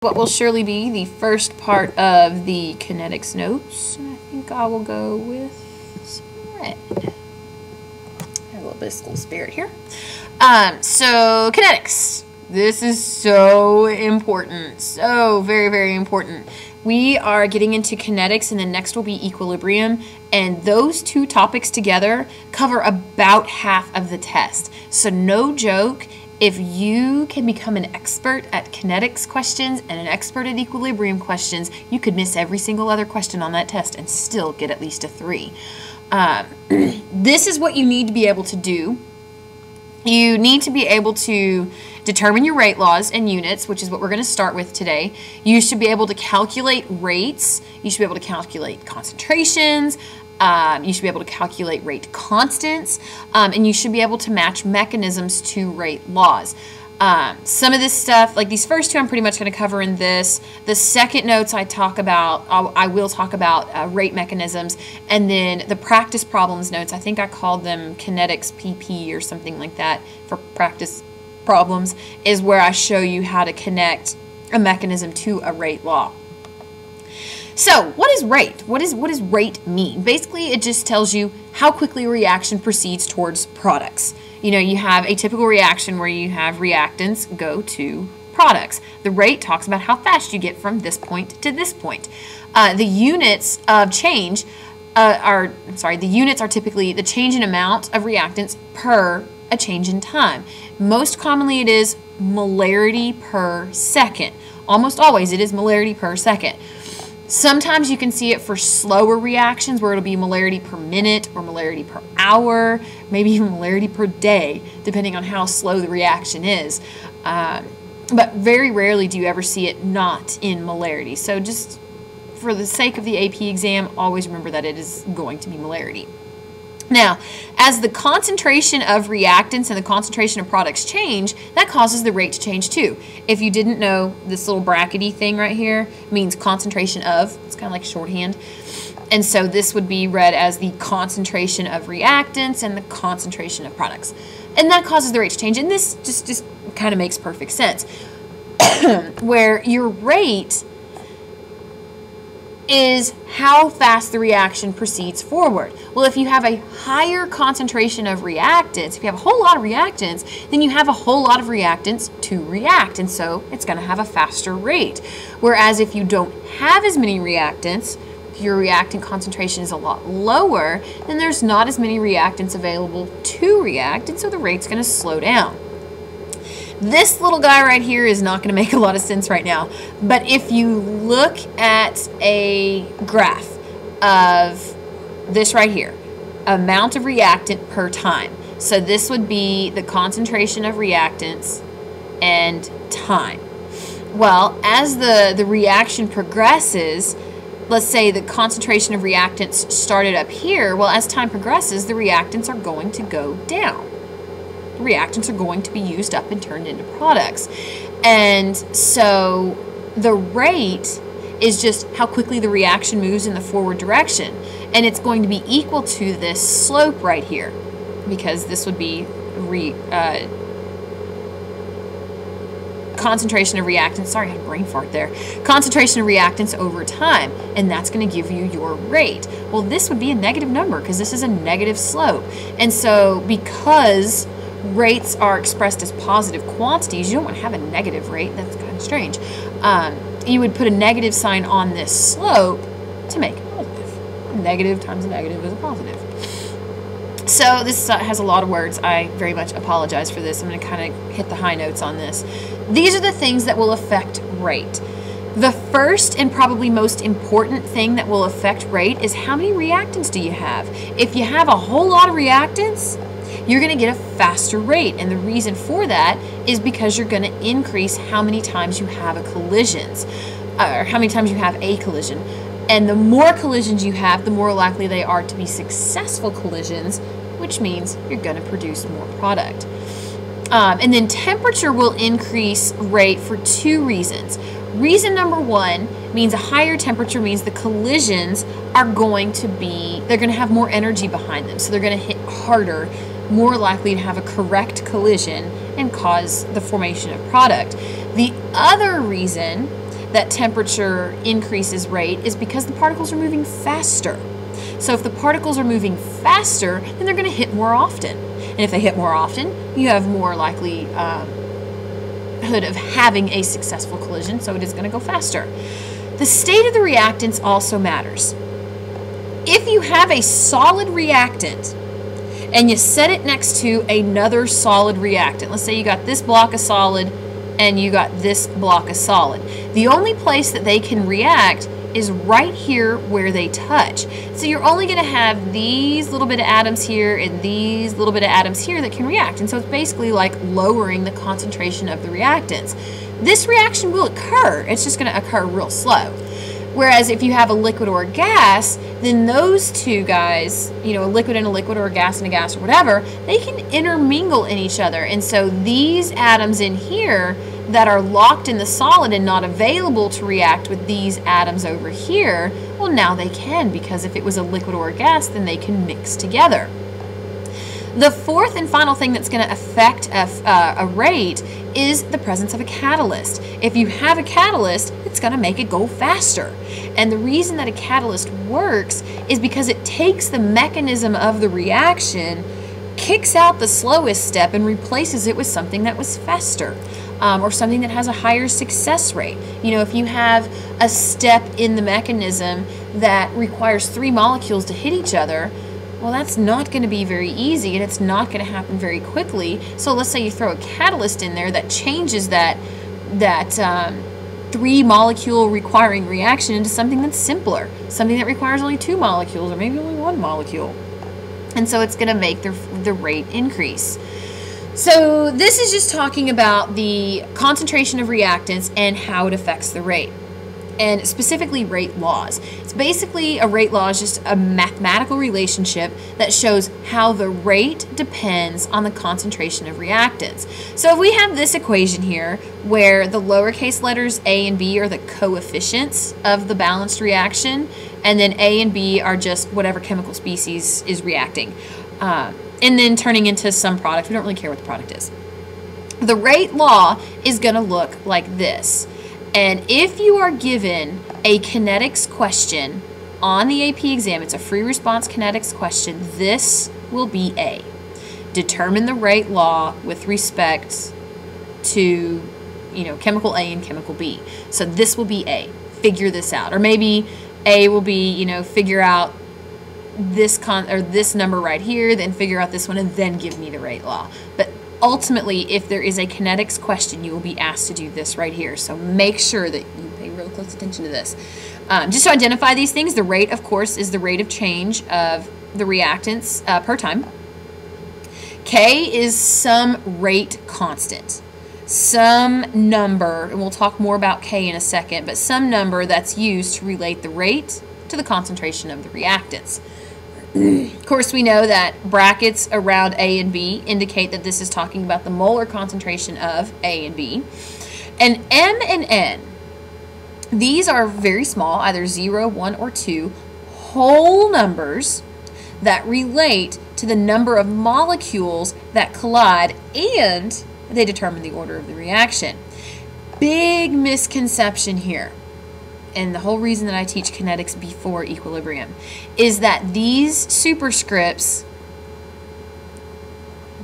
what will surely be the first part of the kinetics notes. And I think I will go with some red. Have a little bit of school spirit here. So kinetics. This is so important. So very, very important. We are getting into kinetics, and then next will be equilibrium. And those two topics together cover about half of the test. So no joke, if you can become an expert at kinetics questions and an expert at equilibrium questions, you could miss every single other question on that test and still get at least a 3. This is what you need to be able to do. You need to be able to determine your rate laws and units, which is what we're going to start with today. You should be able to calculate rates. You should be able to calculate concentrations. You should be able to calculate rate constants. And you should be able to match mechanisms to rate laws. Some of this stuff, like these first two, I'm pretty much going to cover in this. The second notes I will talk about rate mechanisms, and then the practice problems notes, I think I called them kinetics PP or something like that for practice problems, is where I show you how to connect a mechanism to a rate law. So what is rate? What does rate mean? Basically, it just tells you how quickly a reaction proceeds towards products. You know, you have a typical reaction where you have reactants go to products. The rate talks about how fast you get from this point to this point. The units of change the units are typically the change in amount of reactants per a change in time. Most commonly it is molarity per second. Almost always it is molarity per second. Sometimes you can see it for slower reactions where it'll be molarity per minute or molarity per hour, maybe even molarity per day, depending on how slow the reaction is. But very rarely do you ever see it not in molarity. So just for the sake of the AP exam, always remember that it is going to be molarity. Now, as the concentration of reactants and the concentration of products change, that causes the rate to change too. If you didn't know, this little brackety thing right here means concentration of. It's kind of like shorthand. And so this would be read as the concentration of reactants and the concentration of products. And that causes the rate to change. And this just kind of makes perfect sense. Where your rate is how fast the reaction proceeds forward. Well, if you have a higher concentration of reactants, if you have a whole lot of reactants, then you have a whole lot of reactants to react, and so it's going to have a faster rate. Whereas if you don't have as many reactants, if your reactant concentration is a lot lower, then there's not as many reactants available to react, and so the rate's going to slow down. This little guy right here is not going to make a lot of sense right now, but if you look at a graph of this right here, amount of reactant per time. So this would be the concentration of reactants and time. Well, as the reaction progresses, let's say the concentration of reactants started up here, well, as time progresses, the reactants are going to go down. Reactants are going to be used up and turned into products. And so the rate is just how quickly the reaction moves in the forward direction. And it's going to be equal to this slope right here, because this would be concentration of reactants. Sorry, I had a brain fart there. Concentration of reactants over time, and that's going to give you your rate. Well, this would be a negative number because this is a negative slope. And so because rates are expressed as positive quantities, you don't want to have a negative rate. That's kind of strange. You would put a negative sign on this slope to make it positive. Negative times a negative is a positive. So this has a lot of words. I very much apologize for this. I'm going to kind of hit the high notes on this. These are the things that will affect rate. The first and probably most important thing that will affect rate is how many reactants do you have. If you have a whole lot of reactants, you're going to get a faster rate, and the reason for that is because you're going to increase how many times you have a collisions, or how many times you have a collision. And the more collisions you have, the more likely they are to be successful collisions, which means you're going to produce more product. And then temperature will increase rate for two reasons. Reason number one means a higher temperature means the collisions are going to be, they're going to have more energy behind them, so they're going to hit harder, more likely to have a correct collision and cause the formation of product. The other reason that temperature increases rate is because the particles are moving faster. So if the particles are moving faster, then they're going to hit more often. And if they hit more often, you have more likelihood of having a successful collision, so it is going to go faster. The state of the reactants also matters. If you have a solid reactant and you set it next to another solid reactant, let's say you got this block of solid and you got this block of solid, the only place that they can react is right here where they touch. So you're only going to have these little bit of atoms here and these little bit of atoms here that can react. And so it's basically like lowering the concentration of the reactants. This reaction will occur. It's just going to occur real slow. Whereas if you have a liquid or a gas, then those two guys, you know, a liquid and a liquid or a gas and a gas or whatever, they can intermingle in each other. And so these atoms in here that are locked in the solid and not available to react with these atoms over here, well, now they can, because if it was a liquid or a gas, then they can mix together. The fourth and final thing that's going to affect a rate is the presence of a catalyst. If you have a catalyst, it's going to make it go faster. And the reason that a catalyst works is because it takes the mechanism of the reaction, kicks out the slowest step, and replaces it with something that was faster. Or something that has a higher success rate. You know, if you have a step in the mechanism that requires 3 molecules to hit each other, well, that's not going to be very easy, and it's not going to happen very quickly. So let's say you throw a catalyst in there that changes that 3 molecule requiring reaction into something that's simpler, something that requires only 2 molecules or maybe only 1 molecule. And so it's going to make the rate increase. So this is just talking about the concentration of reactants and how it affects the rate, and specifically rate laws. It's basically, a rate law is just a mathematical relationship that shows how the rate depends on the concentration of reactants. So if we have this equation here where the lowercase letters a and b are the coefficients of the balanced reaction, and then a and b are just whatever chemical species is reacting. And then turning into some product. We don't really care what the product is. The rate law is going to look like this. And if you are given a kinetics question on the AP exam, it's a free response kinetics question, this will be A. Determine the rate law with respect to, you know, chemical A and chemical B. So this will be A. Figure this out. Or maybe A will be, you know, figure out this number right here, then figure out this one, and then give me the rate law. But ultimately, if there is a kinetics question, you will be asked to do this right here. So make sure that you pay real close attention to this. Just to identify these things, the rate, of course, is the rate of change of the reactants per time. K is some rate constant. Some number, and we'll talk more about K in a second, but some number that's used to relate the rate to the concentration of the reactants. Of course, we know that brackets around A and B indicate that this is talking about the molar concentration of A and B. And M and N, these are very small, either 0, 1, or 2, whole numbers that relate to the number of molecules that collide, and they determine the order of the reaction. Big misconception here. And the whole reason that I teach kinetics before equilibrium is that these superscripts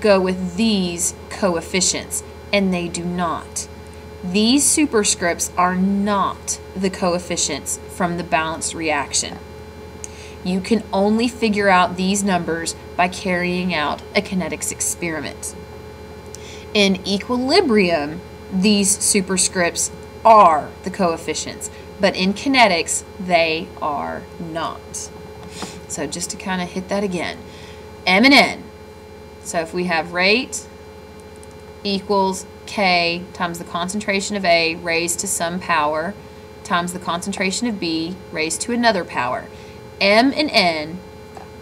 go with these coefficients, and they do not. These superscripts are not the coefficients from the balanced reaction. You can only figure out these numbers by carrying out a kinetics experiment. In equilibrium, these superscripts are the coefficients, but in kinetics, they are not. So just to kind of hit that again, M and N. So if we have rate equals K times the concentration of A raised to some power times the concentration of B raised to another power. M and N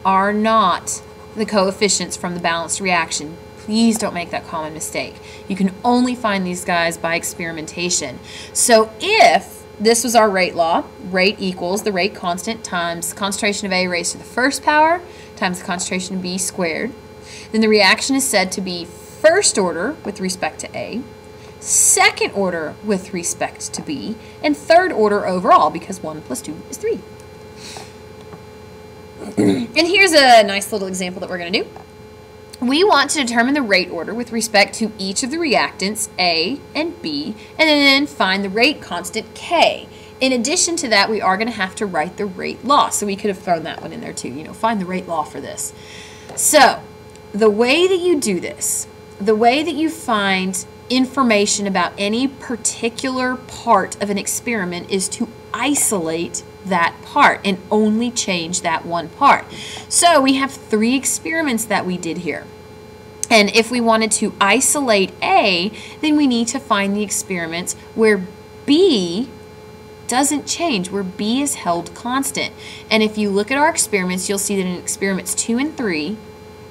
are not the coefficients from the balanced reaction. Please don't make that common mistake. You can only find these guys by experimentation. So if this was our rate law, rate equals the rate constant times the concentration of A raised to the first power times the concentration of B squared, then the reaction is said to be first order with respect to A, second order with respect to B, and third order overall, because 1 plus 2 is 3. And here's a nice little example that we're going to do. We want to determine the rate order with respect to each of the reactants, A and B, and then find the rate constant, K. In addition to that, we are going to have to write the rate law. So we could have thrown that one in there too, find the rate law for this. So the way that you do this, the way that you find information about any particular part of an experiment is to isolate that part and only change that one part. So we have 3 experiments that we did here. And if we wanted to isolate A, then we need to find the experiments where B doesn't change, where B is held constant. And if you look at our experiments, you'll see that in experiments 2 and 3,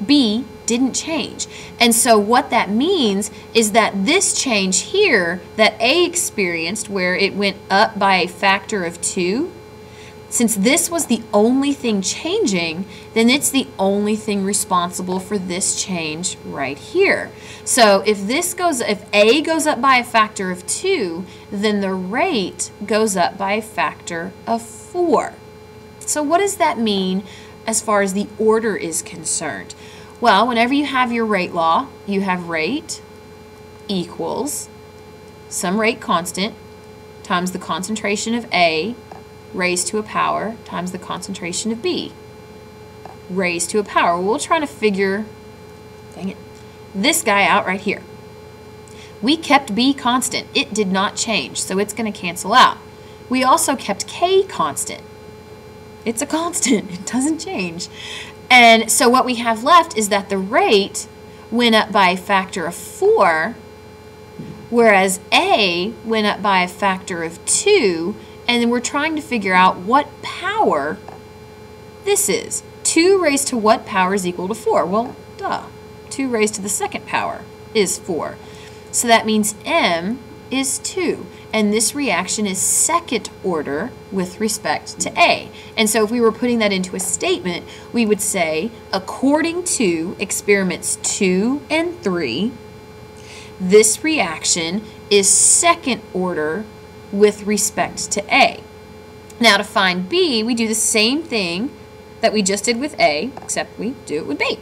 B didn't change. And so what that means is that this change here that A experienced, where it went up by a factor of 2, since this was the only thing changing, then it's the only thing responsible for this change right here. So if A goes up by a factor of 2, then the rate goes up by a factor of 4. So what does that mean as far as the order is concerned? Well, whenever you have your rate law, you have rate equals some rate constant times the concentration of A raised to a power times the concentration of B raised to a power. We'll try to figure, dang it, this guy out right here. We kept B constant. It did not change, so it's going to cancel out. We also kept K constant. It's a constant. It doesn't change. And so what we have left is that the rate went up by a factor of 4, whereas A went up by a factor of 2, and then we're trying to figure out what power this is. 2 raised to what power is equal to 4? Well, duh. 2 raised to the second power is 4. So that means M is 2. And this reaction is second order with respect to A. And so if we were putting that into a statement, we would say, according to experiments 2 and 3, this reaction is second order with respect to A. Now to find B, we do the same thing that we just did with A, except we do it with B.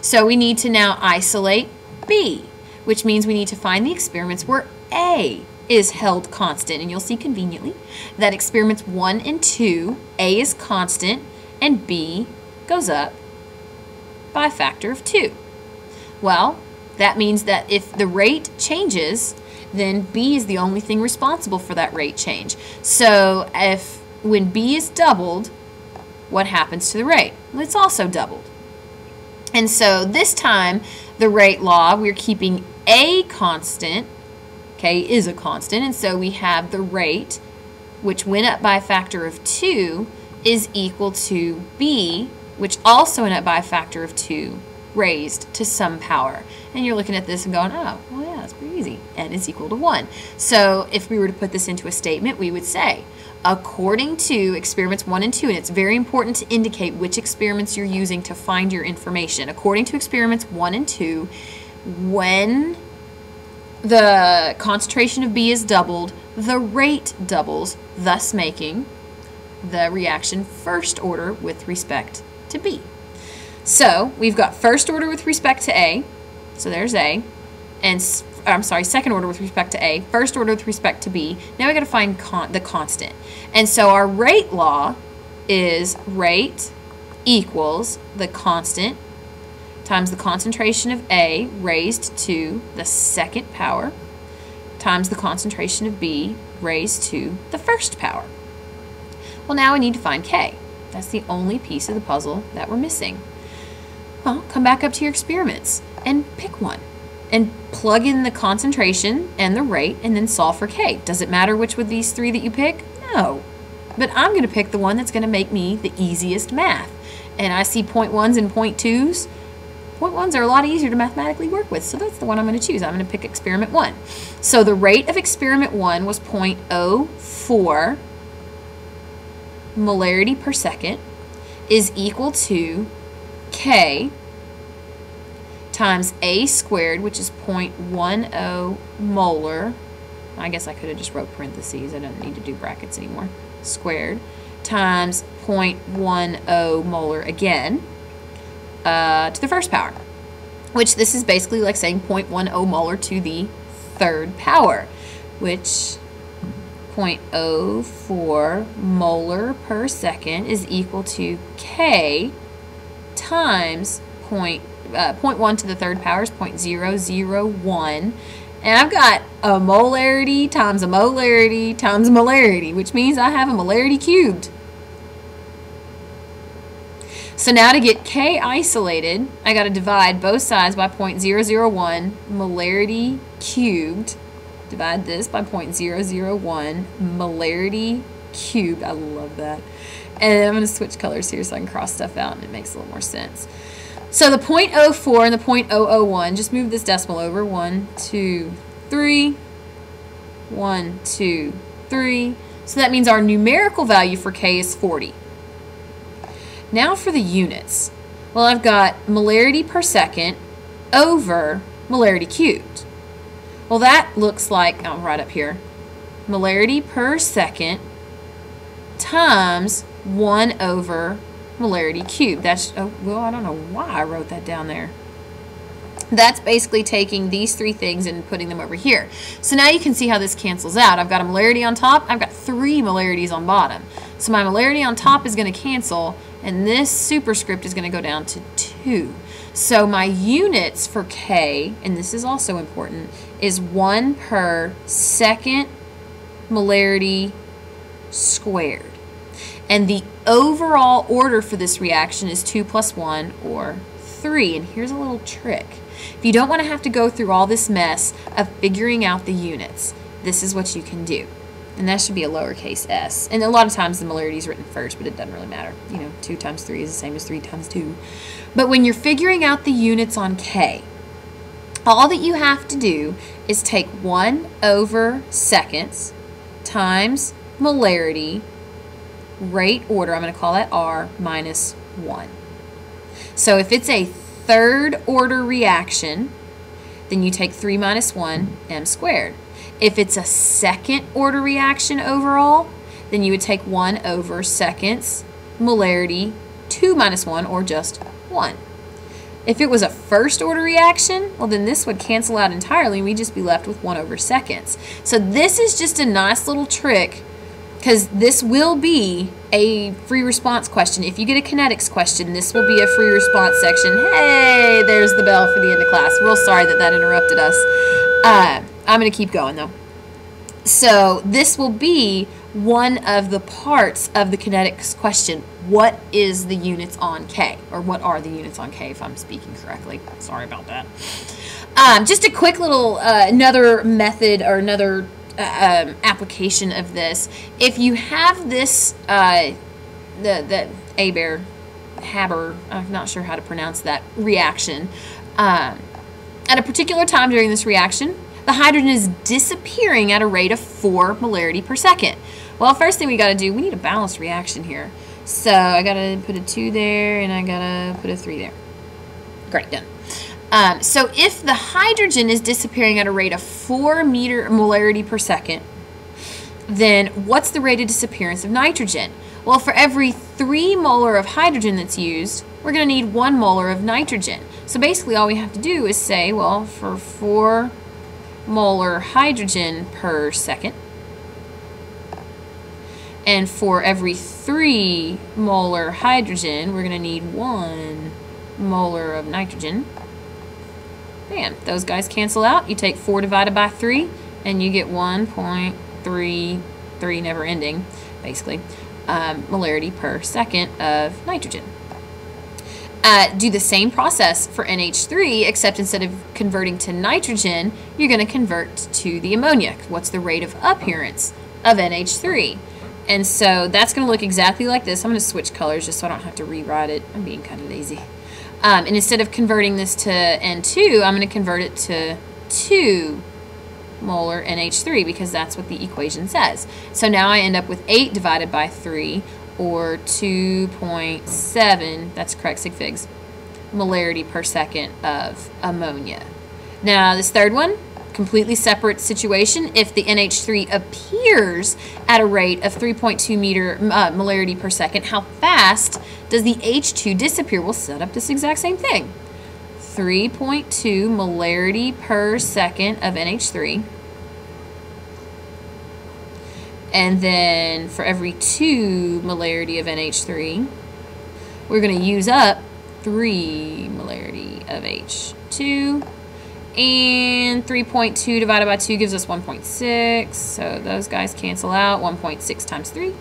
So we need to now isolate B, which means we need to find the experiments where A is held constant. And you'll see conveniently that experiments 1 and 2, A is constant and B goes up by a factor of 2. Well, that means that if the rate changes, then B is the only thing responsible for that rate change. So when B is doubled, what happens to the rate? Well, it's also doubled. And so this time, the rate law, we're keeping A constant. K is a constant, and so we have the rate, which went up by a factor of 2, is equal to B, which also went up by a factor of 2, raised to some power. And you're looking at this and going, oh, well, yeah, that's pretty easy. N is equal to 1. So if we were to put this into a statement, we would say, according to experiments 1 and 2, and it's very important to indicate which experiments you're using to find your information. According to experiments 1 and 2, when the concentration of B is doubled, the rate doubles, thus making the reaction first order with respect to B. So we've got first order with respect to A, so there's A, and second order with respect to A, first order with respect to B. Now we got to find the constant. And so our rate law is rate equals the constant times the concentration of A raised to the second power times the concentration of B raised to the first power. Well, now we need to find K. That's the only piece of the puzzle that we're missing. Well, come back up to your experiments and pick one and plug in the concentration and the rate and then solve for K. Does it matter which of these 3 that you pick? No. But I'm going to pick the one that's going to make me the easiest math. And I see 0.1s and 0.2s. 0.1s are a lot easier to mathematically work with, so that's the one I'm going to choose. I'm going to pick experiment 1. So the rate of experiment 1 was 0.04 molarity per second is equal to K times A squared, which is 0.10 molar. I guess I could have just wrote parentheses. I don't need to do brackets anymore. Squared times 0.10 molar again to the first power, which this is basically like saying 0.10 molar to the third power, which 0.04 molar per second is equal to K times 0.1 to the third power is 0.001. And I've got a molarity times a molarity times a molarity, which means I have a molarity cubed. So now to get K isolated, I got to divide both sides by 0.001 molarity cubed. Divide this by 0.001 molarity cubed. I love that. And I'm going to switch colors here so I can cross stuff out and it makes a little more sense. So the 0.04 and the 0.001, just move this decimal over. 1, 2, 3. 1, 2, 3. So that means our numerical value for K is 40. Now for the units. Well, I've got molarity per second over molarity cubed. Well, that looks like, oh, right up here, molarity per second times 1 over molarity cubed. That's, oh, well, I don't know why I wrote that down there. That's basically taking these three things and putting them over here. So now you can see how this cancels out. I've got a molarity on top. I've got 3 molarities on bottom. So my molarity on top is going to cancel, and this superscript is going to go down to 2. So my units for K, and this is also important, is 1 per second molarity squared. And the overall order for this reaction is 2 plus 1, or 3. And here's a little trick. If you don't want to have to go through all this mess of figuring out the units, this is what you can do. And that should be a lowercase s. And a lot of times the molarity is written first, but it doesn't really matter. You know, 2 times 3 is the same as 3 times 2. But when you're figuring out the units on K, all that you have to do is take 1 over seconds times molarity, rate order, I'm going to call that R, minus 1. So if it's a third order reaction, then you take 3 minus 1, m squared. If it's a second order reaction overall, then you would take 1 over seconds molarity 2 minus 1, or just 1. If it was a first order reaction, well, then this would cancel out entirely and we'd just be left with 1 over seconds. So this is just a nice little trick, because this will be a free response question. If you get a kinetics question, this will be a free response section. Hey, there's the bell for the end of class. Real sorry that that interrupted us. I'm going to keep going, though. So this will be one of the parts of the kinetics question. What is the units on K? Or what are the units on K, if I'm speaking correctly? Sorry about that. Just a quick little, another method or another application of this. If you have this, the Haber, I'm not sure how to pronounce that, reaction, at a particular time during this reaction, the hydrogen is disappearing at a rate of 4 molarity per second. Well, first thing we got to do, we need a balanced reaction here. So I got to put a 2 there, and I got to put a 3 there. Great, done. So if the hydrogen is disappearing at a rate of 4 molarity per second, then what's the rate of disappearance of nitrogen? Well, for every 3 molar of hydrogen that's used, we're going to need 1 molar of nitrogen. So basically all we have to do is say, well, for 4 molar hydrogen per second, and for every 3 molar hydrogen, we're going to need 1 molar of nitrogen. Bam, those guys cancel out. You take 4 divided by 3, and you get 1.33, never ending, basically, molarity per second of nitrogen. Do the same process for NH3, except instead of converting to nitrogen, you're going to convert to the ammonia. What's the rate of appearance of NH3? And so that's going to look exactly like this. I'm going to switch colors just so I don't have to rewrite it. I'm being kind of lazy. And instead of converting this to N2, I'm going to convert it to 2 molar NH3 because that's what the equation says. So now I end up with 8 divided by 3, or 2.7, that's correct, sig figs, molarity per second of ammonia. Now, this third one, completely separate situation. If the NH3 appears at a rate of 3.2 molarity per second, how fast does the H2 disappear? We'll set up this exact same thing. 3.2 molarity per second of NH3. And then for every 2 molarity of NH3, we're going to use up 3 molarity of H2. And 3.2 divided by 2 gives us 1.6. So those guys cancel out. 1.6 times 3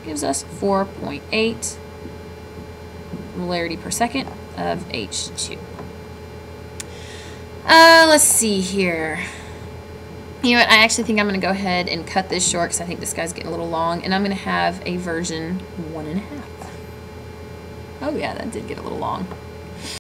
gives us 4.8 molarity per second of H2. Let's see here. You know what? I actually think I'm going to go ahead and cut this short because I think this guy's getting a little long. And I'm going to have a version 1.5. Oh yeah, that did get a little long.